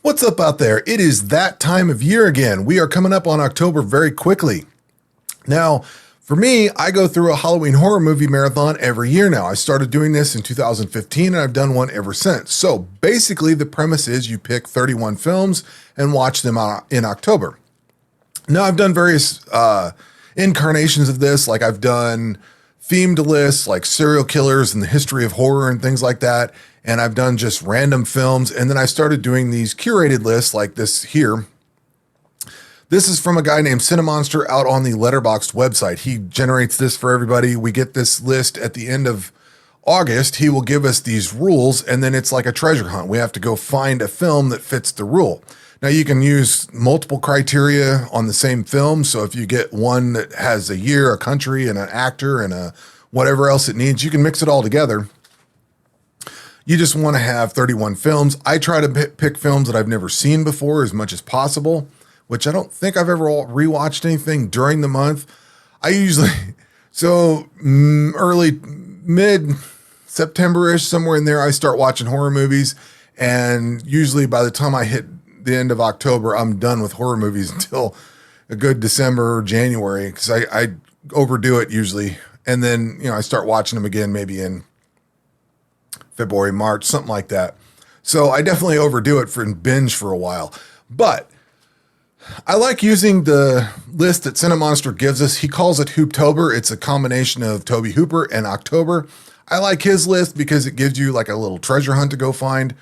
What's up out there? It is that time of year again. We are coming up on October very quickly. Now, for me, I go through a Halloween horror movie marathon every year now. I started doing this in 2015 and I've done one ever since. So basically, the premise is you pick 31 films and watch them in October. Now, I've done various incarnations of this, like I've done themed lists like serial killers and the history of horror and things like that. And I've done just random films. And then I started doing these curated lists like this here. This is from a guy named Cinemonster out on the Letterboxd website. He generates this for everybody. We get this list at the end of August. He will give us these rules, and then it's like a treasure hunt. We have to go find a film that fits the rule. Now, you can use multiple criteria on the same film. So if you get one that has a year, a country, and an actor, and a whatever else it needs, you can mix it all together. You just want to have 31 films. I try to pick films that I've never seen before as much as possible, which I don't think I've ever rewatched anything during the month. I usually, early, mid-September-ish, somewhere in there, I start watching horror movies. And usually by the time I hit the end of October, I'm done with horror movies until a good December or January, because I overdo it usually. And then, I start watching them again maybe in February, March, something like that. So I definitely overdo it and binge for a while. But I like using the list that Cinemonster gives us. He calls it Hooptober. It's a combination of Tobe Hooper and October. I like his list because it gives you like a little treasure hunt to go find.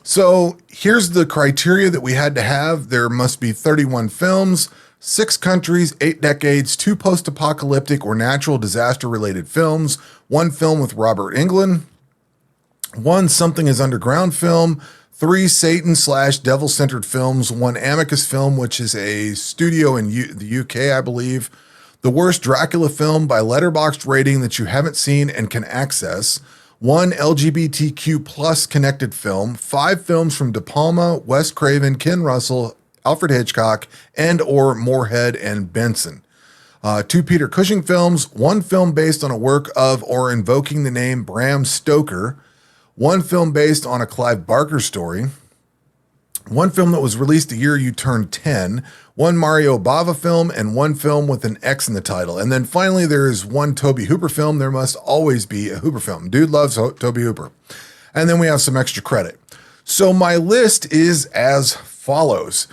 So here's the criteria that we had to have. There must be 31 films, 6 countries, 8 decades, 2 post-apocalyptic or natural disaster-related films, 1 film with Robert Englund, 1 Something is Underground film, 3 Satan/devil-centered films, 1 Amicus film, which is a studio in the UK, I believe, the worst Dracula film by Letterboxd rating that you haven't seen and can access, 1 LGBTQ plus connected film, 5 films from De Palma, Wes Craven, Ken Russell, Alfred Hitchcock, and or Moorhead and Benson. 2 Peter Cushing films, 1 film based on a work of or invoking the name Bram Stoker, 1 film based on a Clive Barker story, 1 film that was released the year you turned 10, 1 Mario Bava film, and 1 film with an X in the title. And then finally, there is 1 Tobe Hooper film. There must always be a Hooper film. Dude loves Tobe Hooper. And then we have some extra credit. So my list is as follows.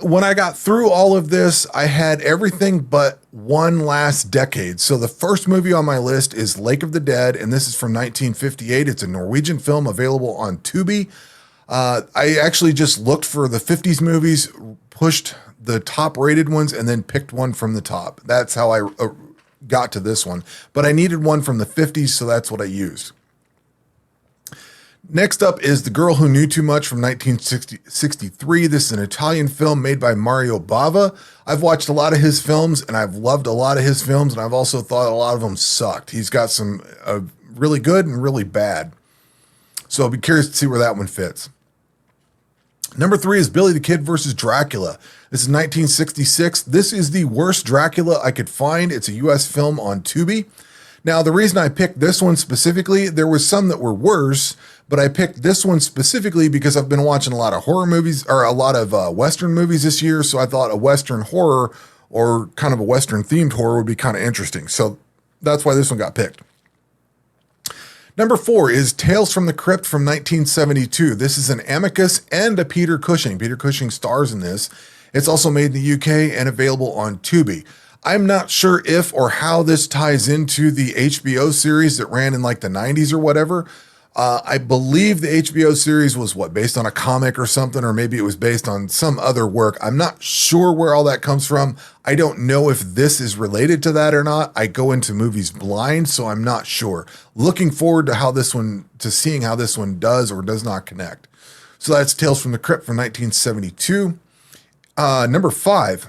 When I got through all of this, I had everything but 1 last decade. So the first movie on my list is Lake of the Dead, and this is from 1958. It's a Norwegian film available on Tubi. I actually just looked for the 50s movies, pushed the top rated ones, and then picked one from the top. That's how I got to this one. But I needed one from the 50s, so that's what I used. Next up is The Girl Who Knew Too Much from 1963. This is an Italian film made by Mario Bava. I've watched a lot of his films, and I've loved a lot of his films, and I've also thought a lot of them sucked. He's got some really good and really bad. So I'll be curious to see where that one fits. Number 3 is Billy the Kid versus Dracula. This is 1966. This is the worst Dracula I could find. It's a U.S. film on Tubi. Now, the reason I picked this one specifically, there was some that were worse, but I picked this one specifically because I've been watching a lot of horror movies, or a lot of Western movies this year, so I thought a Western horror, or kind of a Western-themed horror, would be kind of interesting. So that's why this one got picked. Number 4 is Tales from the Crypt from 1972. This is an Amicus and a Peter Cushing. Peter Cushing stars in this. It's also made in the UK and available on Tubi. I'm not sure if or how this ties into the HBO series that ran in like the 90s or whatever. I believe the HBO series was based on a comic or something, or maybe it was based on some other work. I'm not sure where all that comes from. I don't know if this is related to that or not. I go into movies blind, so I'm not sure. Looking forward to seeing how this one does or does not connect. So that's Tales from the Crypt from 1972. Number 5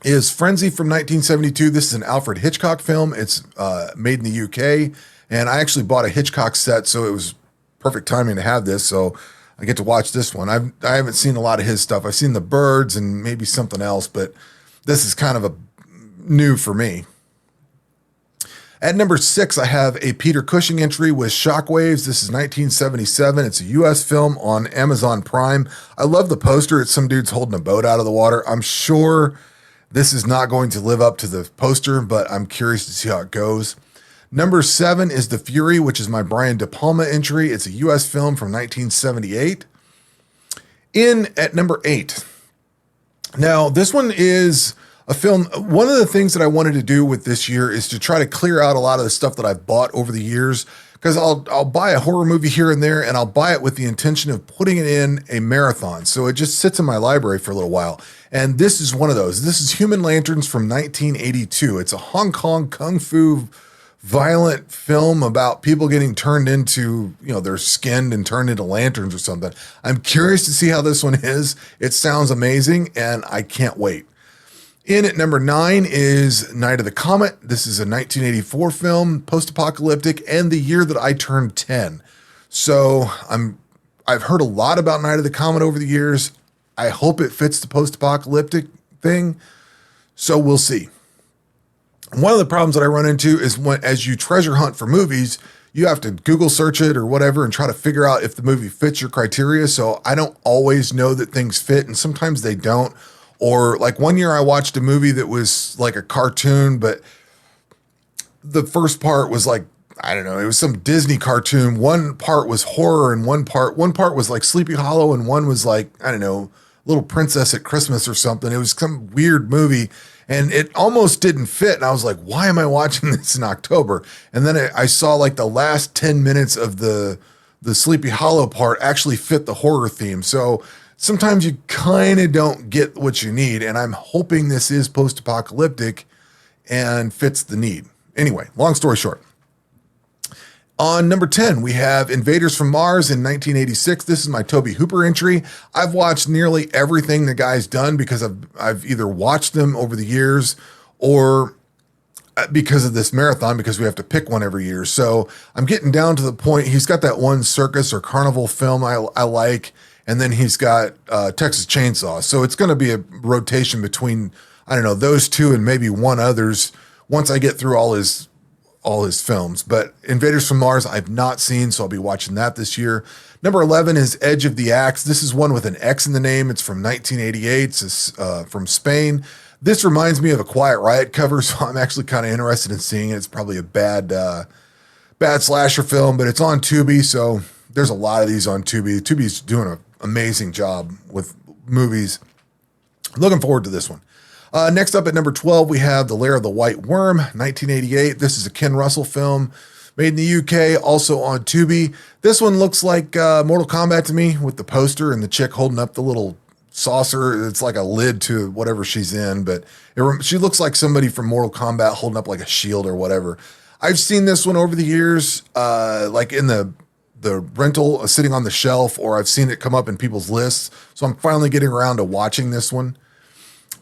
is Frenzy from 1972. This is an Alfred Hitchcock film. It's made in the UK, and I actually bought a Hitchcock set, so it was perfect timing to have this, so I get to watch this one. I haven't seen a lot of his stuff. I've seen The Birds and maybe something else, but this is kind of new for me. At number 6, I have a Peter Cushing entry with Shockwaves. This is 1977. It's a U.S. film on Amazon Prime. I love the poster. It's some dudes holding a boat out of the water. I'm sure this is not going to live up to the poster, but I'm curious to see how it goes. Number 7 is The Fury, which is my Brian De Palma entry. It's a U.S. film from 1978. In at number 8. Now, this one is a film. One of the things that I wanted to do with this year is to try to clear out a lot of the stuff that I've bought over the years, because I'll buy a horror movie here and there, and I'll buy it with the intention of putting it in a marathon. So it just sits in my library for a little while. And this is one of those. This is Human Lanterns from 1982. It's a Hong Kong kung fu violent film about people getting turned into, they're skinned and turned into lanterns or something. I'm curious to see how this one is. It sounds amazing, and I can't wait. In at number 9 is Night of the Comet. This is a 1984 film, post-apocalyptic, and the year that I turned 10. So I've heard a lot about Night of the Comet over the years. I hope it fits the post-apocalyptic thing. So we'll see. One of the problems that I run into is as you treasure hunt for movies, you have to Google search it or whatever and try to figure out if the movie fits your criteria. So I don't always know that things fit, and sometimes they don't. Or like one year I watched a movie that was like a cartoon, but the first part was like, I don't know, it was some Disney cartoon. One part was horror and one part was like Sleepy Hollow, and one was like, I don't know, Little Princess at Christmas or something. It was some weird movie, and it almost didn't fit. And I was like, why am I watching this in October? And then I saw like the last 10 minutes of the Sleepy Hollow part actually fit the horror theme. So sometimes you kind of don't get what you need, and I'm hoping this is post-apocalyptic and fits the need. Anyway, long story short. On number 10, we have Invaders from Mars in 1986. This is my Tobe Hooper entry. I've watched nearly everything the guy's done because I've either watched them over the years or because of this marathon, because we have to pick one every year. So I'm getting down to the point. He's got that one circus or carnival film I like, and then he's got Texas Chainsaw. So it's going to be a rotation between, I don't know, those two and maybe one others once I get through all his films. But Invaders from Mars I've not seen, so I'll be watching that this year. Number 11 is Edge of the Axe. This is one with an X in the name. It's from 1988. It's from Spain. This reminds me of a Quiet Riot cover, so I'm actually kind of interested in seeing it. It's probably a bad slasher film, but it's on Tubi, so there's a lot of these on Tubi. Tubi's doing an amazing job with movies. Looking forward to this one. Next up at number 12, we have The Lair of the White Worm, 1988. This is a Ken Russell film made in the UK, also on Tubi. This one looks like Mortal Kombat to me, with the poster and the chick holding up the little saucer. It's like a lid to whatever she's in, but she looks like somebody from Mortal Kombat holding up like a shield or whatever. I've seen this one over the years, like in the rental, sitting on the shelf, or I've seen it come up in people's lists. So I'm finally getting around to watching this one.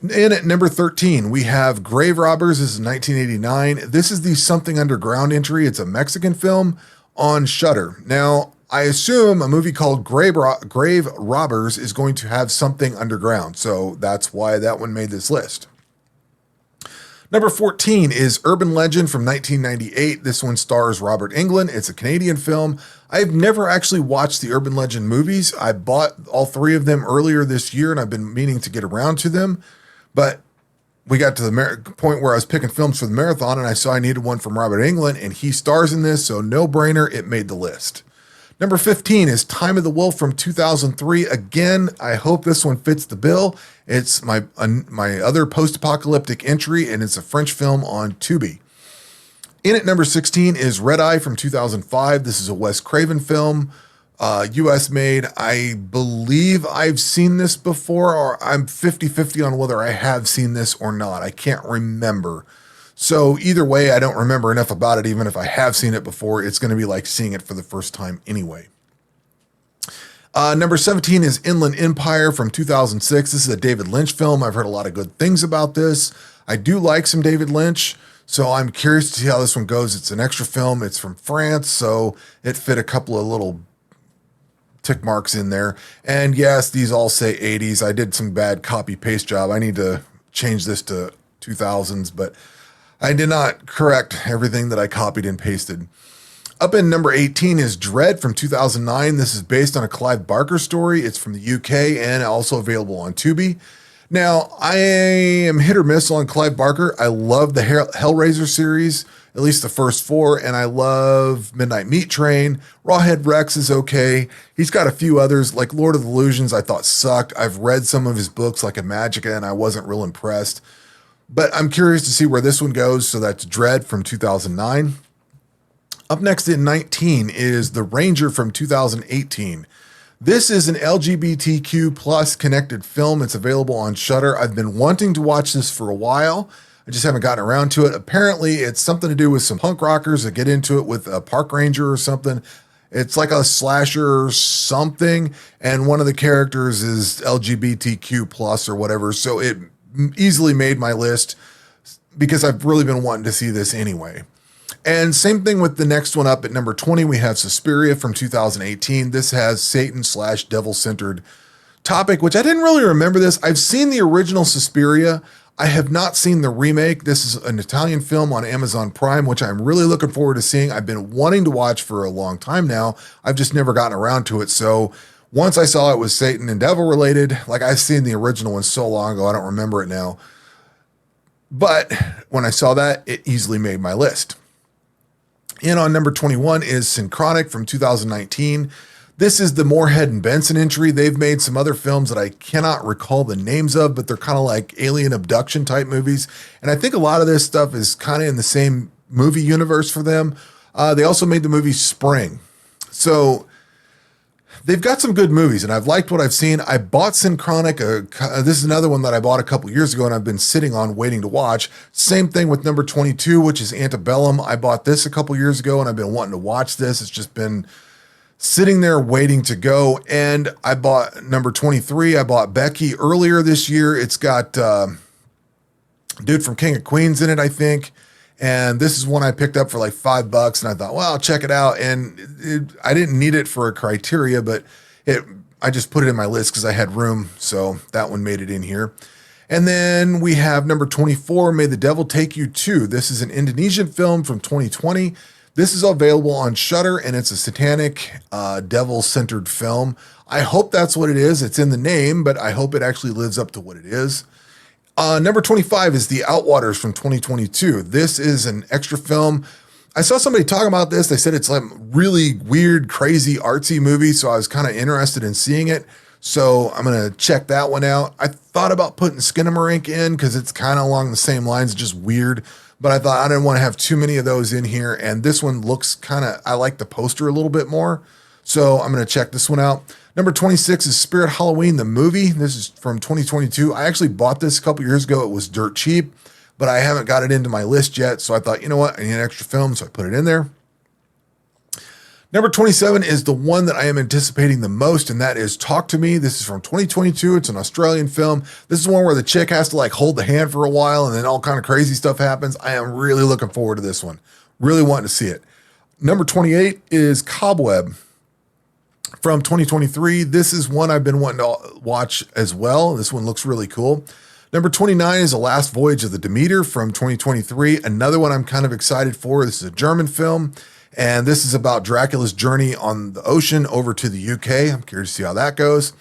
And at number 13, we have Grave Robbers. This is 1989. This is the Something Underground entry. It's a Mexican film on Shudder. Now, I assume a movie called Grave Robbers is going to have something underground. So that's why that one made this list. Number 14 is Urban Legend from 1998. This one stars Robert Englund. It's a Canadian film. I've never actually watched the Urban Legend movies. I bought all 3 of them earlier this year, and I've been meaning to get around to them. But we got to the point where I was picking films for the marathon, and I saw I needed one from Robert Englund, and he stars in this, so no brainer, it made the list. Number 15 is Time of the Wolf from 2003. Again, I hope this one fits the bill. It's my other post-apocalyptic entry, and it's a French film on Tubi. In at number 16 is Red Eye from 2005. This is a Wes Craven film, U.S. made. I believe I've seen this before, or I'm 50-50 on whether I have seen this or not. I can't remember. So either way, I don't remember enough about it. Even if I have seen it before, it's going to be like seeing it for the first time anyway. Number 17 is Inland Empire from 2006. This is a David Lynch film. I've heard a lot of good things about this. I do like some David Lynch, so I'm curious to see how this one goes. It's an extra film. It's from France, so it fit a couple of little tick marks in there. And yes, these all say 80s. I did some bad copy paste job. I need to change this to 2000s, but I did not correct everything that I copied and pasted. Up in number 18 is Dread from 2009. This is based on a Clive Barker story. It's from the UK and also available on Tubi. Now, I am hit or miss on Clive Barker. I love the Hellraiser series, at least the first four, and I love Midnight Meat Train. Rawhead Rex is okay. He's got a few others, like Lord of the Illusions, I thought sucked. I've read some of his books, like Imagica, and I wasn't real impressed. But I'm curious to see where this one goes. So that's Dread from 2009. Up next in 19 is The Ranger from 2018. This is an LGBTQ plus connected film. It's available on Shudder. I've been wanting to watch this for a while. I just haven't gotten around to it. Apparently, it's something to do with some punk rockers that get into it with a park ranger or something. It's like a slasher or something, and one of the characters is LGBTQ plus or whatever. So it easily made my list because I've really been wanting to see this anyway. And same thing with the next one up at number 20, we have Suspiria from 2018. This has Satan/devil centered topic, which I didn't really remember this. I've seen the original Suspiria. I have not seen the remake. This is an Italian film on Amazon Prime, which I'm really looking forward to seeing. I've been wanting to watch for a long time now. I've just never gotten around to it. So once I saw it was Satan and devil related, like I've seen the original one so long ago, I don't remember it now. But when I saw that, it easily made my list. And on number 21 is Synchronic from 2019. This is the Moorhead and Benson entry. They've made some other films that I cannot recall the names of, but they're kind of like alien abduction type movies. And I think a lot of this stuff is kind of in the same movie universe for them. They also made the movie Spring. So they've got some good movies, and I've liked what I've seen. I bought Synchronic. This is another one that I bought a couple years ago, and I've been sitting on waiting to watch. Same thing with number 22, which is Antebellum. I bought this a couple years ago, and I've been wanting to watch this. It's just been sitting there waiting to go. And I bought number 23. I bought Becky earlier this year. It's got dude from King of Queens in it, I think. And this is one I picked up for like $5, and I thought, well, I'll check it out. And I didn't need it for a criteria, but I just put it in my list because I had room. So that one made it in here. And then we have number 24, May the Devil Take You To. This is an Indonesian film from 2020. This is available on Shudder, and it's a satanic, devil-centered film. I hope that's what it is. It's in the name, but I hope it actually lives up to what it is. Number 25 is The Outwaters from 2022. This is an extra film. I saw somebody talking about this. They said it's like really weird, crazy, artsy movie, so I was kind of interested in seeing it. So I'm going to check that one out. I thought about putting Skinamarink in because it's kind of along the same lines, just weird. But I thought I didn't want to have too many of those in here. And this one looks kind of, I like the poster a little bit more. So I'm going to check this one out. Number 26 is Spirit Halloween, the movie. This is from 2022. I actually bought this a couple years ago. It was dirt cheap, but I haven't got it into my list yet. So I thought, you know what? I need an extra film, so I put it in there. Number 27 is the one that I am anticipating the most, and that is Talk to Me. This is from 2022. It's an Australian film. This is one where the chick has to like hold the hand for a while, and then all kind of crazy stuff happens. I am really looking forward to this one. Really wanting to see it. Number 28 is Cobweb from 2023. This is one I've been wanting to watch as well. This one looks really cool. Number 29 is The Last Voyage of the Demeter from 2023. Another one I'm kind of excited for. This is a German film, and this is about Dracula's journey on the ocean over to the UK. I'm curious to see how that goes.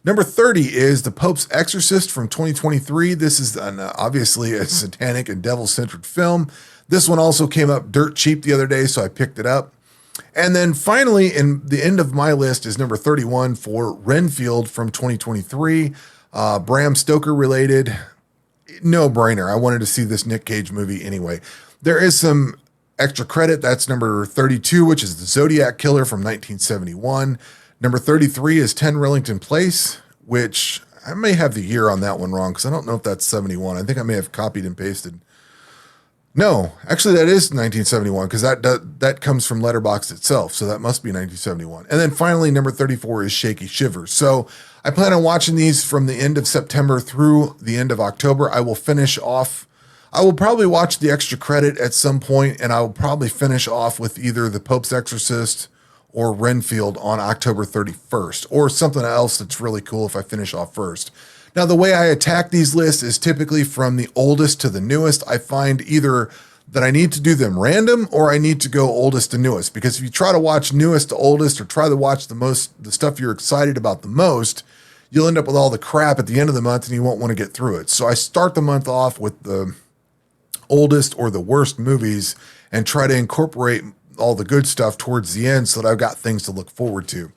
Number 30 is The Pope's Exorcist from 2023. This is obviously a satanic and devil-centered film. This one also came up dirt cheap the other day, so I picked it up. And then finally, in the end of my list is number 31 for Renfield from 2023. Bram Stoker related. No brainer. I wanted to see this Nick Cage movie anyway. There is some extra credit. That's number 32, which is The Zodiac Killer from 1971. Number 33 is 10 Rillington Place, which I may have the year on that one wrong because I don't know if that's 71. I think I may have copied and pasted. No, actually that is 1971 because that comes from Letterboxd itself. So that must be 1971. And then finally, number 34 is Shaky Shivers. So I plan on watching these from the end of September through the end of October. I will probably watch the extra credit at some point, and I will probably finish off with either The Pope's Exorcist or Renfield on October 31st, or something else that's really cool if I finish off first. Now, the way I attack these lists is typically from the oldest to the newest. I find either that I need to do them random or I need to go oldest to newest, because if you try to watch newest to oldest or try to watch the stuff you're excited about the most, you'll end up with all the crap at the end of the month and you won't want to get through it. So I start the month off with the oldest or the worst movies and try to incorporate all the good stuff towards the end so that I've got things to look forward to.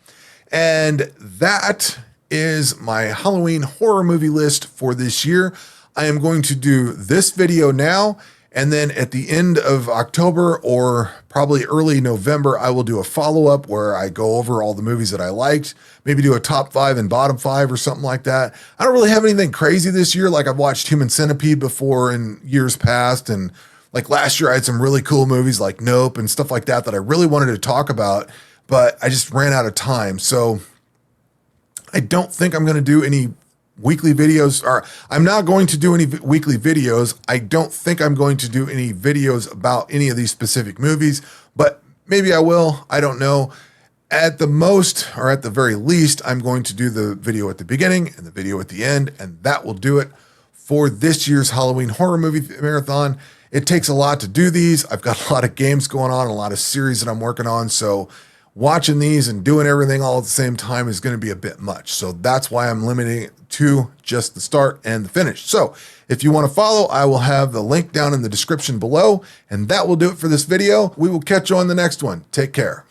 And that is my Halloween horror movie list for this year. I am going to do this video now, and then at the end of October or probably early November, I will do a follow-up where I go over all the movies that I liked, maybe do a top 5 and bottom 5 or something like that. I don't really have anything crazy this year. Like, I've watched Human Centipede before in years past, and like last year I had some really cool movies like Nope and stuff like that I really wanted to talk about, but I just ran out of time. So I don't think I'm going to do any weekly videos, or I'm not going to do any weekly videos. I don't think I'm going to do any videos about any of these specific movies, but maybe I will. I don't know. At the most, or at the very least, I'm going to do the video at the beginning and the video at the end, and that will do it for this year's Halloween horror movie marathon. It takes a lot to do these. I've got a lot of games going on, a lot of series that I'm working on, so watching these and doing everything all at the same time is going to be a bit much. So that's why I'm limiting it to just the start and the finish. So if you want to follow, I will have the link down in the description below, and that will do it for this video. We will catch you on the next one. Take care.